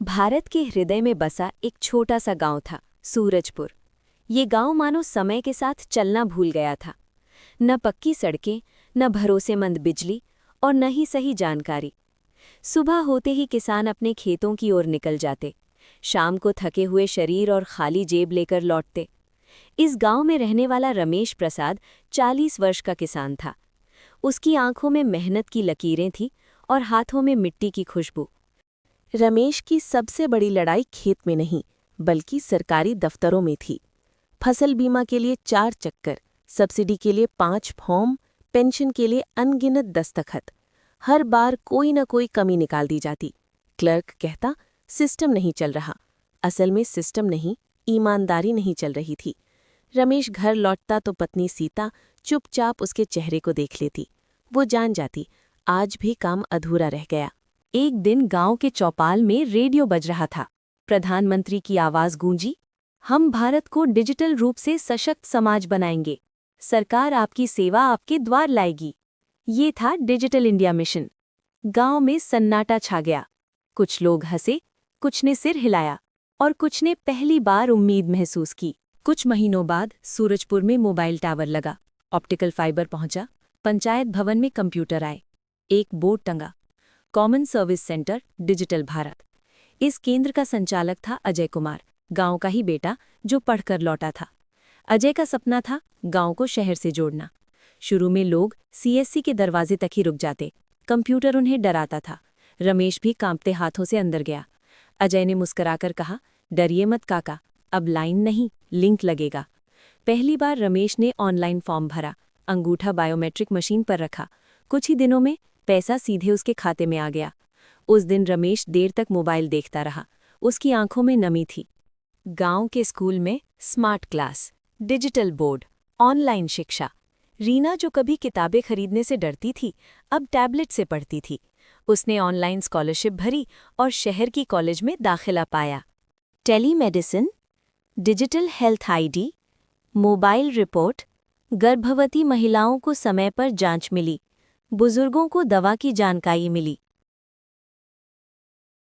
भारत के हृदय में बसा एक छोटा सा गांव था, सूरजपुर। ये गांव मानो समय के साथ चलना भूल गया था। न पक्की सड़कें, न भरोसेमंद बिजली और न ही सही जानकारी। सुबह होते ही किसान अपने खेतों की ओर निकल जाते, शाम को थके हुए शरीर और खाली जेब लेकर लौटते। इस गांव में रहने वाला रमेश प्रसाद 40 वर्ष का किसान था। उसकी आंखों में मेहनत की लकीरें थीं और हाथों में मिट्टी की खुशबू। रमेश की सबसे बड़ी लड़ाई खेत में नहीं, बल्कि सरकारी दफ्तरों में थी। फसल बीमा के लिए 4 चक्कर, सब्सिडी के लिए 5 फॉर्म, पेंशन के लिए अनगिनत दस्तखत। हर बार कोई न कोई कमी निकाल दी जाती। क्लर्क कहता, सिस्टम नहीं चल रहा। असल में सिस्टम नहीं, ईमानदारी नहीं चल रही थी। रमेश घर लौटता तो पत्नी सीता चुपचाप उसके चेहरे को देख लेती। वो जान जाती, आज भी काम अधूरा रह गया। एक दिन गांव के चौपाल में रेडियो बज रहा था। प्रधानमंत्री की आवाज गूंजी, हम भारत को डिजिटल रूप से सशक्त समाज बनाएंगे। सरकार आपकी सेवा आपके द्वार लाएगी। ये था डिजिटल इंडिया मिशन। गांव में सन्नाटा छा गया। कुछ लोग हंसे, कुछ ने सिर हिलाया और कुछ ने पहली बार उम्मीद महसूस की। कुछ महीनों बाद सूरजपुर में मोबाइल टावर लगा, ऑप्टिकल फाइबर पहुंचा, पंचायत भवन में कंप्यूटर आए। एक बोर्ड टंगा, common service centre digital Bharat. इस केंद्र का संचालक था अजय कुमार, गांव का ही बेटा जो पढ़कर लौटा था। अजय का सपना था गांव को शहर से जोड़ना। शुरू में लोग सीएससी के दरवाजे तक ही रुक जाते, कंप्यूटर उन्हें डराता था। रमेश भी कांपते हाथों से अंदर गया। अजय ने मुस्कुराकर कहा, डरिए मत काका, अब लाइन नहीं, लिंक लगेगा। पहली बार रमेश ने ऑनलाइन फॉर्म भरा, अंगूठा बायोमेट्रिक मशीन पर रखा। कुछ ही दिनों में पैसा सीधे उसके खाते में आ गया। उस दिन रमेश देर तक मोबाइल देखता रहा, उसकी आंखों में नमी थी। गांव के स्कूल में smart class, digital board, online शिक्षा। रीना जो कभी किताबें खरीदने से डरती थी, अब टैबलेट से पढ़ती थी। उसने ऑनलाइन स्कॉलरशिप भरी और शहर की कॉलेज में दाखिला पाया। Telemedicine, digital health ID, mobile report, गर्भवती महिलाओं को समय पर जांच मिली, बुजुर्गों को दवा की जानकारी मिली।